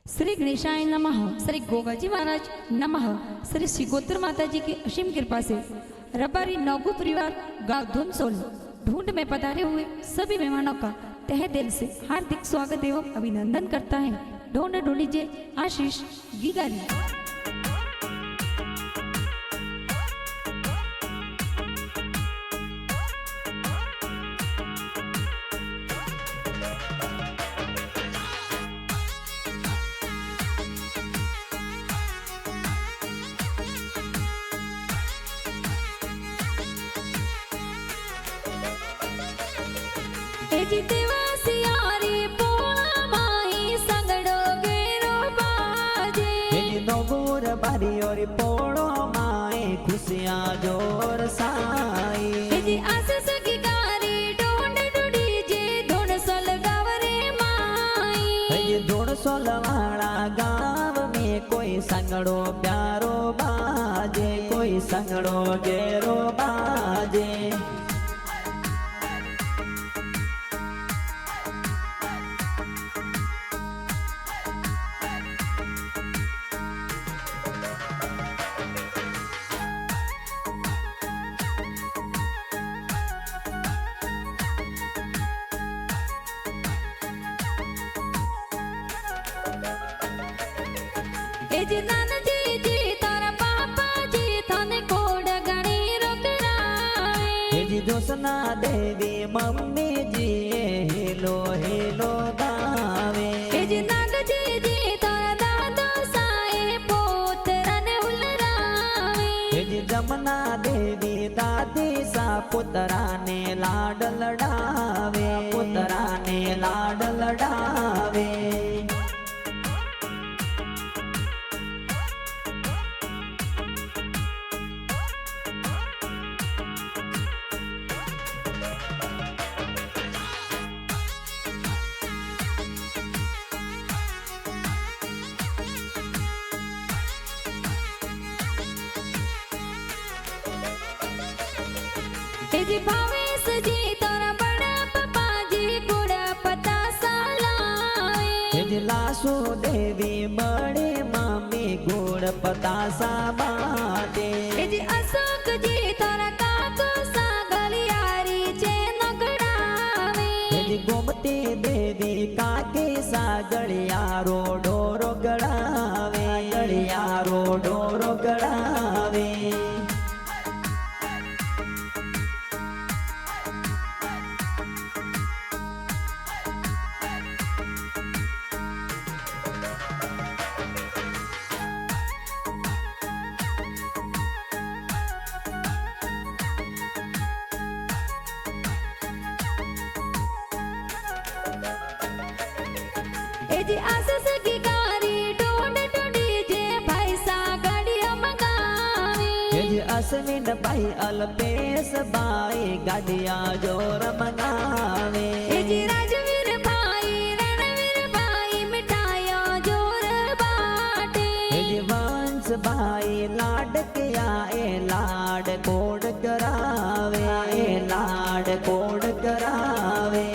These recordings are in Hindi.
श्री गणेशाय नमः। श्री गोगाजी महाराज नमः। श्री श्रीगोत्र माता जी की असीम कृपा से रबारी नौगु परिवार गांव धुनसोल ढूंढ में पधारे हुए सभी मेहमानों का तहे दिल से हार्दिक स्वागत एवं अभिनंदन करता है ढूंढ ढूंढीजिए आशीष गीगारी। बारी और पोड़ो माए खुशियाँ जोर साई आशीष की कारी ढूंढ ढूंढीजे धुन सोल गाँव रे माई। धुन सोल वाला गाँव में कोई संगड़ो प्यारो बाजे, कोई संगड़ो गेरो बाजे। जोसना देवी मम्मी जी हेलो हेलो गावे। नाग जी जी तारा दादा साए पोतरन उलरावे। जमुना देवी दादी सा पुतरा ने लाड लड़ावे, पुतरा ने लाड लड़ावे। भावेश जी तोरा बड़ा पापा जी गुड़ा पता सालाए। लासो देवी बड़े मामी गुड़ पता सा बाटे। अशोक जी तोरा काको सा गलियारी चे नगड़ावे। गोमती देवी काके सा गलियारो डोरो गड़ावे, गलियारो डोरो गड़ावे। आशीष की कारी ढूंढ ढूंढीजे भाई सा गाड़िया मंगावे। अश्विन भाई अल्पेश भाई गाड़िया जोर मंगावे। राजवीर भाई रणवीर भाई मिठाइया जोर बाटे। वंश भाई लाड किया ए लाड कोड करावे, ए लाड कोड करावे।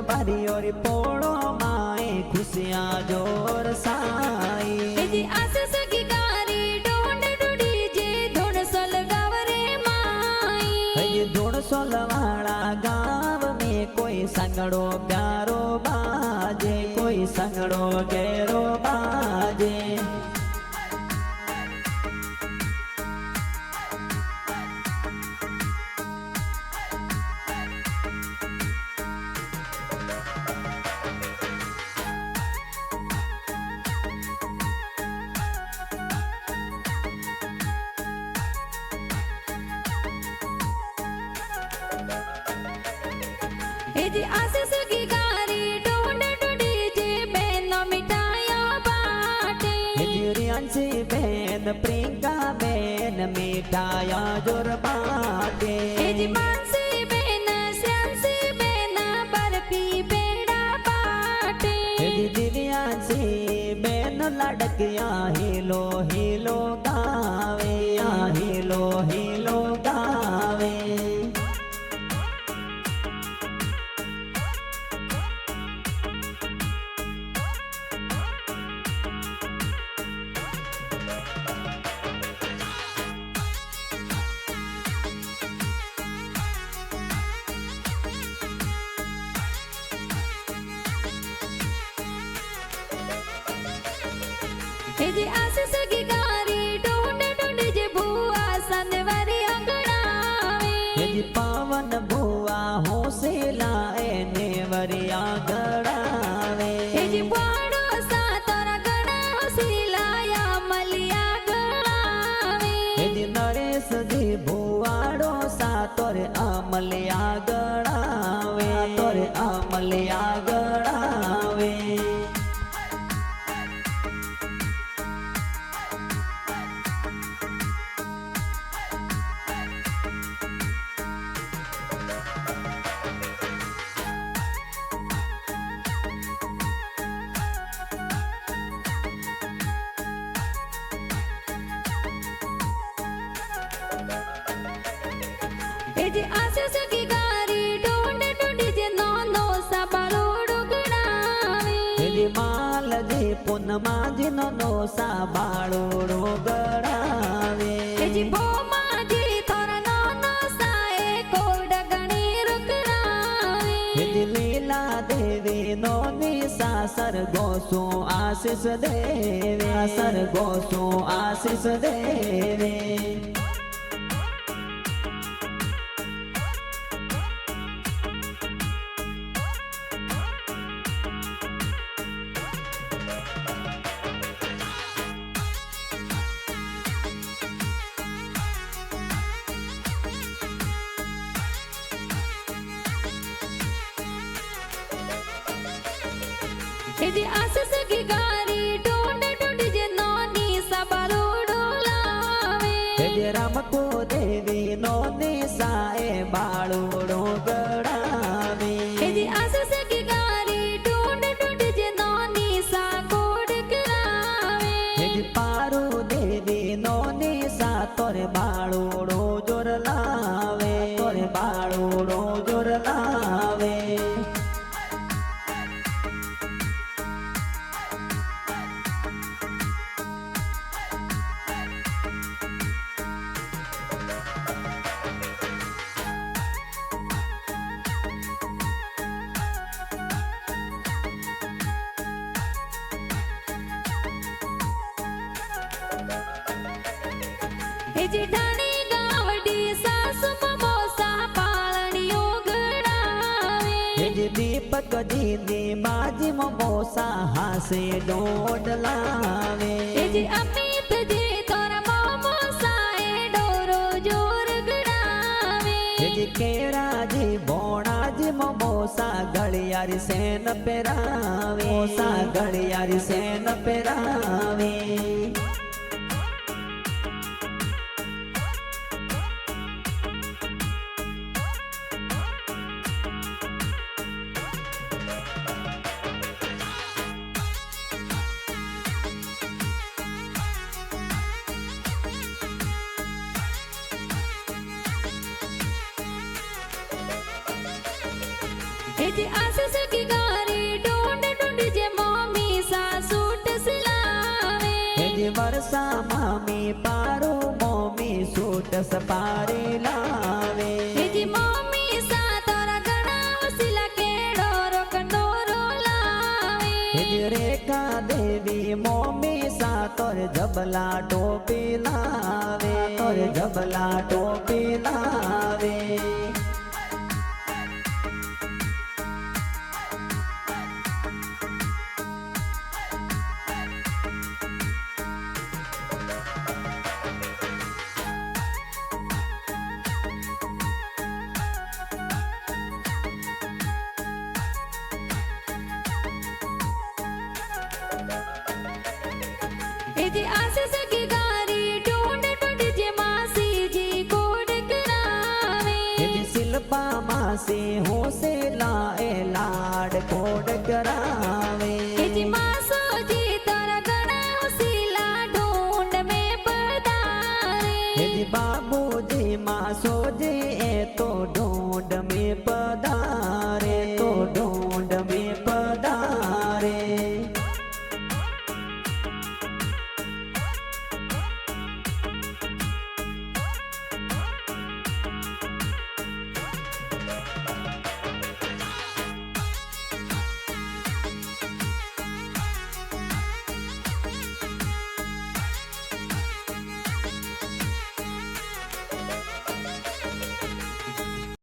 बारी और पोड़ो माए खुशियाँ जोर साई। आशीष की कारी ढूंढ ढूंढीजे धुन सोल गाँव रे माई। धुन सोल वाला गाँव में कोई संगड़ो प्यारो बाजे, कोई संगड़ो गेरो बाजे। आशीष की कारी ढूंढ ढूंढीजे बहनों मिठाई श्यांसी बेन प्रियंका बेन मिठाया जोर बाटे जी मानसी बेन श्यांसी बेन बर्फी पेड़ा बाटे जी दिव्यांशी बेन लड़किया हिलो हिलो गावे हिलो हिलो गावे जी आशीष की गारी ढूंढ ढूंढ जे बुआ संदवारी अंगड़ावे जी पावन बुआ होसेला नेवरिया गड़ावे जी बाड़ो सा तोरा गड़ा होसिलाया मलिया गड़ावे जी नरेश जी बुआड़ो सा तोरे अमलिया गड़ावे तोरे अमलिया गड़ावे जी आशीष की गारी ढूंढ ढूंढ जे नौनो सा बालोड़ो गड़ावे जी माल जी पुनमा जी नो सा बाळोड़ो गड़ावे जी बोमा जी थोरा नौनो सा कोड गणी रुकरावे जी लीला देवी नोनी सा सरगोसो आशीष देवे सरगोसो आशीष देवे जी आशीष की गारी ढूंढ ढूंढ जे नौनी सा बालोड़ो लावे जी राम को देवी नोनी साए बाळोड़ो गड़ावे जी आशीष की गारी ढूंढ ढूंढ जे नौनी सा कोड करावे जी पारू देवी नोनी सा तोरे बाळोड़ो जोर लावे तोरे बाळोड़ो जोर लावे जी ठाणे गावडी सासु मोसा पालणियो गड़ावे जी दीपक जी दी बाजी मोसा हासे डोड लावे जी अमित जी तोरा मोमो साए डोरो जोर गड़ावे जी केरा जी बोणा जी मोसा गड़ियारी सेन पेरावे मोसा गड़ियारी सेन पेरावे जी आशीष की गारी ढूंढ ढूंढ जे मम्मी सा सूट सिलावे जी वर्षा मामी पारो मम्मी सूट सपारे लावे जी मम्मी सा तोरा गड़ा सिला के डोरो कंडोरो लावे जी रेखा देवी मम्मी सा तोर जबला टोपी लावे तोर जबला टोपी लावे जी आशीष से हो से लाए लाड कोड करा